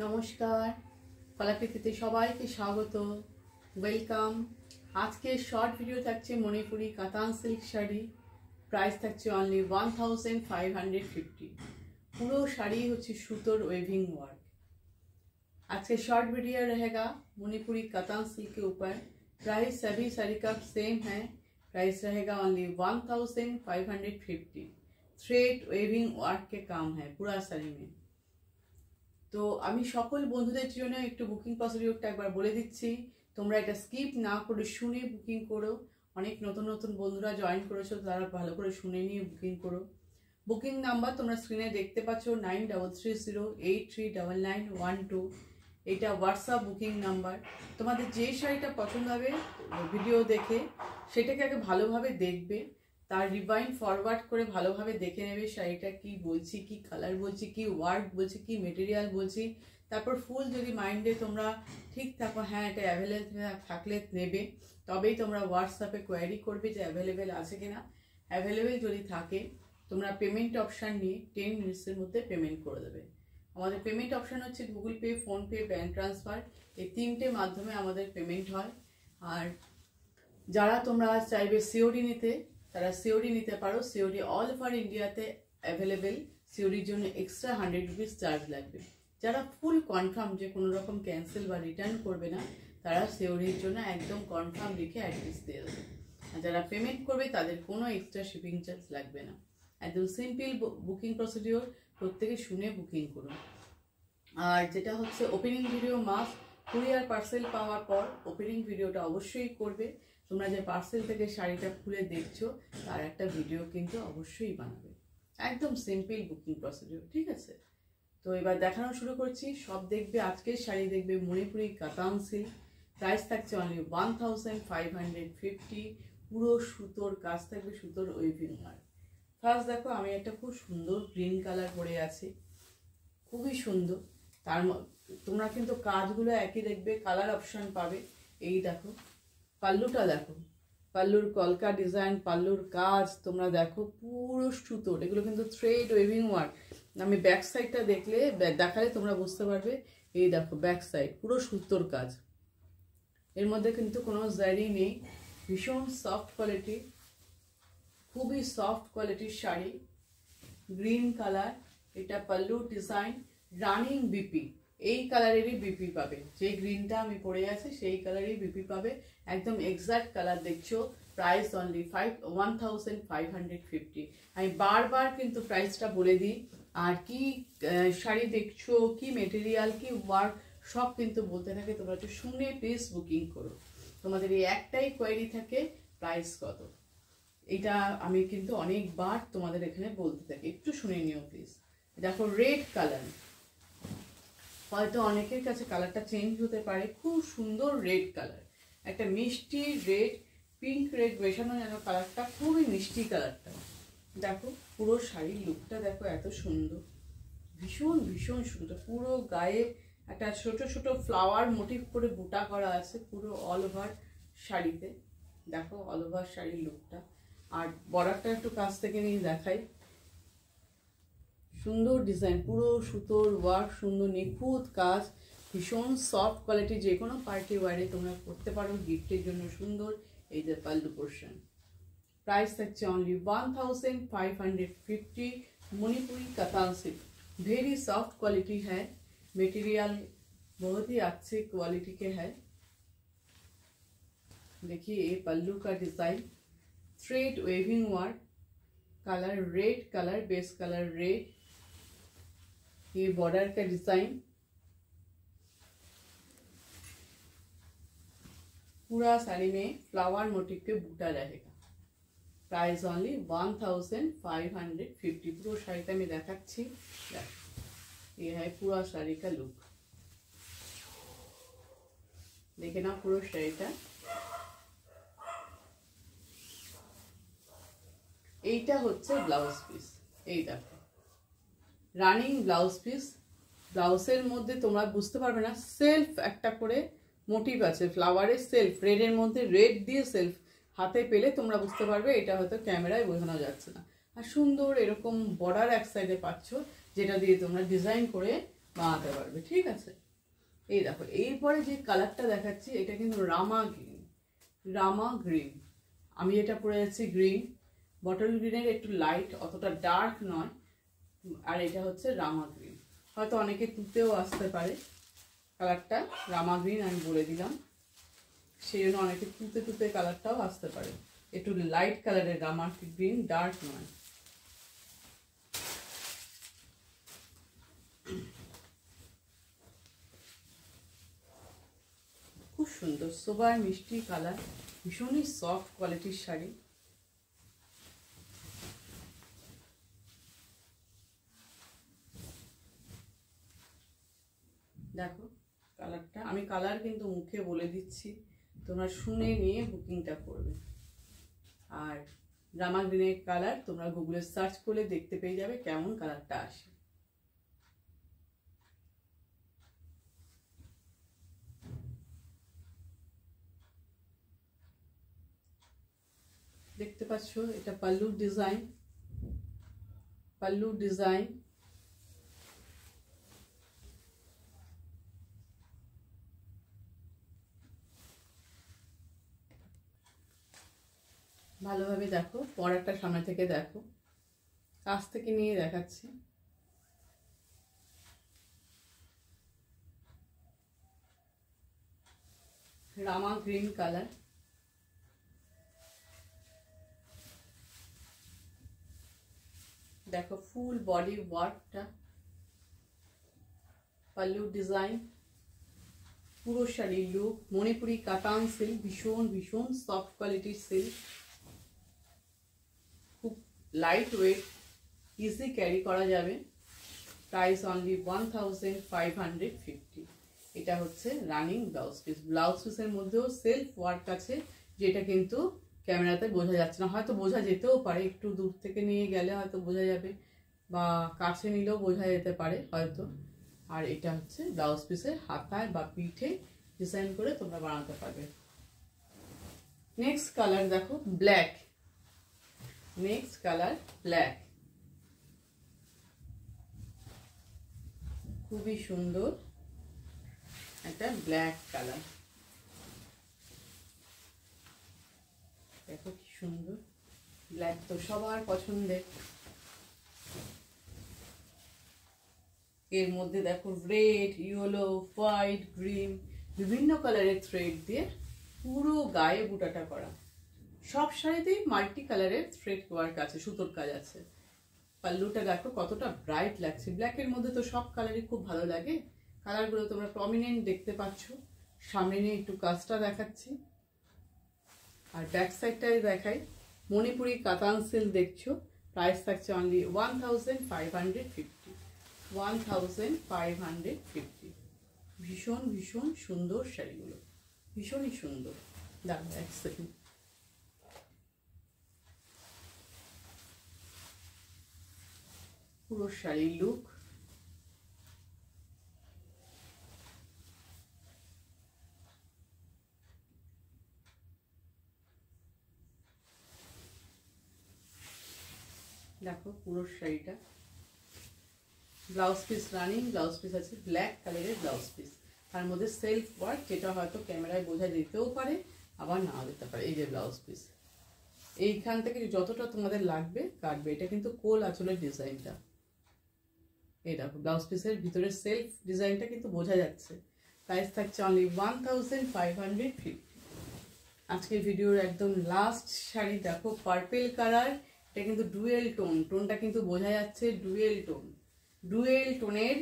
নমস্কার, কলাকৃতিতে সবাইকে স্বাগত, ওয়েলকাম। আজকে শর্ট ভিডিও থাকছে মণিপুরি কাতান সিল্ক শাড়ি। প্রাইস থাকছে অনলি 1550। পুরো শাড়ি হচ্ছে সুতোর ওয়েভিং ওয়ার্ক। आज के शॉर्ट वीडियो रहेगा मणिपुरी कतान सिल्क के ऊपर। प्राइस सभी साड़ी का सेम है। प्राइस रहेगा ओनली 1550। थ्रेड वेविंग वर्क के काम है पूरा শাড়ি में। তো আমি সকল বন্ধুদের জন্য একটু বুকিং প্রসিডিওরটা একবার বলে দিচ্ছি, তোমরা এটা স্কিপ না করে শুনে বুকিং করো। অনেক নতুন নতুন বন্ধুরা জয়েন করেছো, তারা ভালো করে শুনে নিয়ে বুকিং করো। বুকিং নাম্বার তোমরা স্ক্রিনে দেখতে পাচ্ছ 9330839912। এটা হোয়াটসঅ্যাপ বুকিং নাম্বার। তোমাদের যে শাড়িটা পছন্দ হবে ভিডিও দেখে সেটাকে আগে ভালোভাবে দেখবে, তার রিভাইন্ড ফরওয়ার্ড করে ভালোভাবে দেখে নেবে শাড়িটা কি বলছি, কি কালার বলছি, কি ওয়ার্ক বলছি, কি মেটেরিয়াল বলছি। তারপর ফুল যদি মাইন্ডে তোমরা ঠিক থাকো, হ্যাঁ এটা অ্যাভেলেবেল থাকলে নেবে, তবেই তোমরা হোয়াটসঅ্যাপে কোয়ারি করবে যে অ্যাভেলেবেল আছে কিনা। অ্যাভেলেবেল যদি থাকে তোমরা পেমেন্ট অপশান নিয়ে 10 মিনিটসের মধ্যে পেমেন্ট করে দেবে। আমাদের পেমেন্ট অপশান হচ্ছে Google pay, PhonePe, bank transfer, এই তিনটে মাধ্যমে আমাদের পেমেন্ট হয়। আর যারা তোমরা চাইবে সিওডি নিতে তারা সিওডি নিতে পারো। সিওডি অল ওভার ইন্ডিয়াতে অ্যাভেলেবেল। সিওডির জন্য এক্সট্রা 100 রুপিস চার্জ লাগবে। যারা ফুল কনফার্ম যে কোনো রকম ক্যান্সেল বা রিটার্ন করবে না, তারা সিওডির জন্য একদম কনফার্ম লিখে অ্যাড্রেস দিয়ে দেবে। আর যারা পেমেন্ট করবে তাদের কোনো এক্সট্রা শিপিং চার্জ লাগবে না। একদম সিম্পল বুকিং প্রসিডিওর, প্রত্যেকে শুনে বুকিং করুন। আর যেটা হচ্ছে opening video must. Courier parcel পাওয়ার পর ওপেনিং ভিডিওটা অবশ্যই করবে। তোমরা যে পার্সেল থেকে শাড়িটা খুলে দেখছো তার একটা ভিডিও কিন্তু অবশ্যই বানাবে। একদম সিম্পল বুকিং প্রসিডিওর, ঠিক আছে? তো এবার দেখানো শুরু করছি। সব দেখবে, আজকের শাড়ি দেখবে মণিপুরি কাতান সিল্ক। প্রাইস থাকছে অনলি 1550। পুরো সুতোর কাজ থাকবে, সুতোর ওয়েভিং ওয়ার্ক। ফার্স্ট দেখো, আমি একটা খুব সুন্দর গ্রিন কালার পরে আছি, খুবই সুন্দর। তার তোমরা কিন্তু কাজগুলো একই দেখবে, কালার অপশন পাবে। এই দেখো পাল্লুটা, দেখো পাল্লুর কলকা ডিজাইন, পাল্লুর কাজ তোমরা দেখো পুরো সুতোর। এগুলো কিন্তু থ্রেড ওয়েভিং ওয়ার্ক। আমি ব্যাক সাইডটা দেখালে তোমরা বুঝতে পারবে। এই দেখো ব্যাক সাইড পুরো সুতোর কাজ। এর মধ্যে কিন্তু কোনো জারি নেই। ভীষণ সফট কোয়ালিটি, খুবই সফট কোয়ালিটির শাড়ি। গ্রিন কালার, এটা পাল্লুর ডিজাইন। রানিং বিপি, এই কালারেরই বিপি পাবে। যে গ্রিনটা আমি পরে আছি সেই কালারেরই বিপি পাবে। একদম এক্সাক্ট কালার দেখছো। Price only 1550। আমি বারবার কিন্তু প্রাইসটা বলে দিই। আর কি শাড়ি দেখছো, কি মেটেরিয়াল, কি ওয়ার্ক, সব কিন্তু বলতে থাকে। তোমরা একটু শুনে প্লিজ বুকিং করো। তোমাদের এই একটাই কোয়ারি থাকে, প্রাইস কত। এটা আমি কিন্তু অনেকবার তোমাদের এখানে বলতে থাকি, একটু শুনে নিও প্লিজ। দেখো রেড কালার, হয়তো অনেকের কাছে কালারটা চেঞ্জ হতে পারে। খুব সুন্দর রেড কালার, একটা মিষ্টি রেড, পিঙ্ক রেড মেশানো যেন কালারটা, খুবই মিষ্টি কালারটা। দেখো পুরো শাড়ির লুকটা দেখো, এত সুন্দর, ভীষণ ভীষণ সুন্দর। পুরো গায়ে একটা ছোট ছোট ফ্লাওয়ার মোটিভ করে বুটা করা আছে পুরো অল ওভার শাড়িতে। দেখো অল ওভার শাড়ির লুকটা। আর বর্ডারটা একটু কাছ থেকে নিয়ে দেখাই। সুন্দর ডিজাইন, পুরো সুতোর ওয়ার্ক, সুন্দর নিখুঁত কাজ, ভীষণ সফট কোয়ালিটি। যে কোনো পার্টি ওয়ারে তোমরা করতে পারো, গিফটের জন্য সুন্দর। এই যে পাল্লু পোর্শন। প্রাইস থাকছে only 1550। Manipuri katan silk, very soft quality है। मटेरियल बहुत ही अच्छे क्वालिटी के है। देखिए ये पल्लू का design, thread weaving work, colour red colour, base colour red. ये बॉर्डर का डिजाइन, पूरा साड़ी में फ्लावर मोटिव के बूटा रहेगा। Price only 1550। पूरा शाড়িটা আমি দেখাচ্ছি। ये है पूरा শাড়ি का लुक, देखे ना पूरा শাড়িটা। এইটা হচ্ছে ব্লাউজ পিস। এই দেখো রানিং ব্লাউজ পিস। ব্লাউজের মধ্যে তোমরা বুঝতে পারবে না, সেলফ একটা করে মোটিভ আছে, ফ্লাওয়ারের সেলফ, রেডের মধ্যে রেড দিয়ে সেলফ। হাতে পেলে তোমরা বুঝতে পারবে, এটা হয়তো ক্যামেরায় বোঝানো যাচ্ছে না। আর সুন্দর এরকম বর্ডার এক সাইডে পাচ্ছ, যেটা দিয়ে তোমরা ডিজাইন করে বানাতে পারবে। ঠিক আছে, এই দেখো এরপরে যে কালারটা দেখাচ্ছি এটা কিন্তু রামা গ্রিন। রামা গ্রিন, আমি এটা পরে যাচ্ছি গ্রিন, বটল গ্রিনের একটু লাইট, অতটা ডার্ক নয়। আর এটা হচ্ছে রামা গ্রিন, হয়তো অনেকে তুতেও আসতে পারে কালারটা। রামা গ্রিন আমি বলে দিলাম, সেই জন্য অনেকে তুতে তুতে কালারটাও আসতে পারে। একটু লাইট কালারের রামা গ্রিন, ডার্ক নয়। খুব সুন্দর সোবার মিষ্টি কালার, ভীষণই সফট কোয়ালিটির শাড়ি। দেখো কালারটা, আমি কালার কিন্তু মুখে বলে দিচ্ছি, তোমরা শুনে নিয়ে বুকিংটা করবে। আর রামা গ্রিনের কালার তোমরা গুগলে সার্চ করলে দেখতে পেয়ে যাবে কেমন কালারটা আসে। দেখতে পাচ্ছ এটা পাল্লুর ডিজাইন, পাল্লুর ডিজাইন। ভালোভাবে দেখো, পরেরটা সামনে থেকে দেখো, কাছ থেকে নিয়ে দেখাচ্ছি। রামা গ্রিন কালার, দেখো ফুল বডি ওয়ার্কটা, পাল্লু ডিজাইন, পুরো শাড়ির লুক, মণিপুরি কাতান সিল্ক, ভীষণ ভীষণ সফট কোয়ালিটির সিল্ক, খুব লাইট ওয়েট, ইজি ক্যারি করা যাবে। Price only 1550। এটা হচ্ছে রানিং ব্লাউজ পিস। ব্লাউজ পিসের মধ্যেও সেলফ ওয়ার্ক আছে, যেটা কিন্তু ক্যামেরাতে বোঝা যাচ্ছে না, হয়তো বোঝা যেতেও পারে, একটু দূর থেকে নিয়ে গেলে হয়তো বোঝা যাবে, বা কাছে নিলেও বোঝা যেতে পারে হয়তো। আর এটা হচ্ছে ব্লাউজ পিসের হাতায় বা পিঠে ডিজাইন করে তোমরা বানাতে পারবে। নেক্সট কালার দেখো ব্ল্যাক, নেক্সট কালার ব্ল্যাক, খুবই সুন্দর একটা ব্ল্যাক কালার। দেখো কি সুন্দর, ব্ল্যাক তো সবার পছন্দের। এর মধ্যে দেখো রেড, ইয়েলো, হোয়াইট, গ্রিন, বিভিন্ন কালারের থ্রেড দিয়ে পুরো গায়ে বুটাটা করা। সব শাড়িতেই মাল্টি কালারের থ্রেড ওয়ার্ক আছে, সুতোর কাজ আছে। পাল্লুটা দেখো কতটা ব্রাইট লাগছে, ব্ল্যাকের মধ্যে তো সব কালারই খুব ভালো লাগে। কালারগুলো তোমরা প্রমিনেন্ট দেখতে পাচ্ছ। সামনে নিয়ে একটু কাজটা দেখাচ্ছি, আর ব্যাক সাইডটাই দেখাই। মণিপুরি কাতান সিল্ক দেখছো, প্রাইস থাকছে অনলি 1550। 1550। ভীষণ ভীষণ সুন্দর শাড়িগুলো, ভীষণই সুন্দর। দেখো এক সেকেন্ড, পুরো শাড়ির লুক। দেখো পুরো শাড়িটা, blouse piece running blouse piece আছে, ব্ল্যাক কালারের ব্লাউজ পিস, তার মধ্যে সেলফ ওয়ার্ক, যেটা হয়তো ক্যামেরায় বোঝা যেতেও পারে আবার নাও যেতে পারে। এই যে ব্লাউজ পিস, এইখান থেকে যতটা তোমাদের লাগবে কাটবে। এটা কিন্তু কোল আঁচলের ডিজাইনটা, এই দেখো ব্লাউজ পিসের ভিতরে সেলফ ডিজাইনটা কিন্তু বোঝা যাচ্ছে। প্রাইস থাকছে অনলি 1550। আজকের ভিডিওর একদম লাস্ট শাড়ি দেখো, পার্পেল কালার। এটা কিন্তু ডুয়েল টোন, টোনটা কিন্তু বোঝা যাচ্ছে ডুয়েল টোন, ডুয়েল টোনের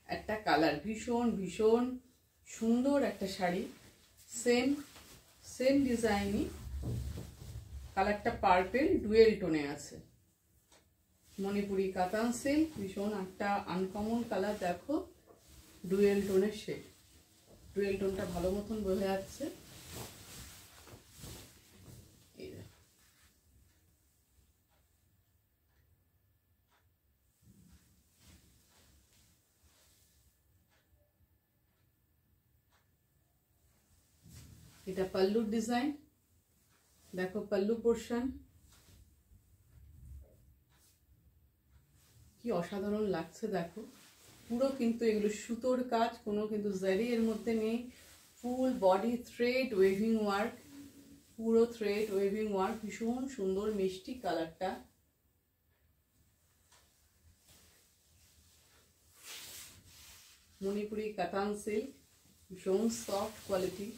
একটা কালার, ভীষণ ভীষণ সুন্দর একটা শাড়ি। সেম সেম ডিজাইনই, কালারটা পার্পেল ডুয়েল টোনে আছে। মণিপুরি কাতান সিল্ক, ভীষণ একটা আনকমন কালার। দেখো ডুয়েল টোনের শেড, ডুয়েল টোনটা ভালো মতন বোঝা যাচ্ছে। এটা পাল্লুর ডিজাইন, দেখো পাল্লু পোর্শন কি অসাধারণ লাগছে। দেখো পুরো কিন্তু এগুলো সুতোর কাজ, কোনো কিন্তু জারি এর মধ্যে নেই। Full body thread waving work, পুরো থ্রেড ওয়েভিং ওয়ার্ক, ভীষণ সুন্দর মিষ্টি কালারটা। মণিপুরি কাতান সিল্ক, ভীষণ সফট কোয়ালিটি।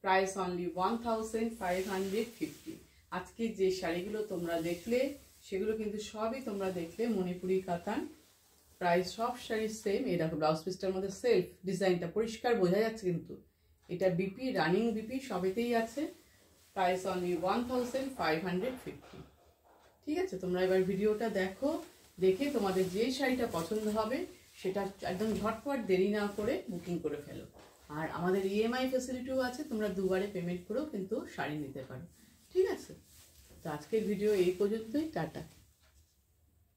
Price only 1550। আজকে যে শাড়িগুলো তোমরা দেখলে সেগুলো কিন্তু সবই তোমরা দেখলে মণিপুরি কাতান। প্রাইস সব শাড়ির সেম। এই দেখো ব্লাউজ পিসটার মধ্যে সেলফ ডিজাইনটা পরিষ্কার বোঝা যাচ্ছে, কিন্তু এটা বিপি, রানিং বিপি সবেতেই আছে। Price only 1550। ঠিক আছে, তোমরা এবার ভিডিওটা দেখো, দেখে তোমাদের যে শাড়িটা পছন্দ হবে সেটা একদম ঝটপট দেরি না করে বুকিং করে ফেলো। আর আমাদের ইএমআই ফেসিলিটিও আছে, তোমরা দুবারে পেমেন্ট করেও কিন্তু শাড়ি নিতে পারো। ঠিক আছে, তো আজকের ভিডিও এই পর্যন্তই। টাটা।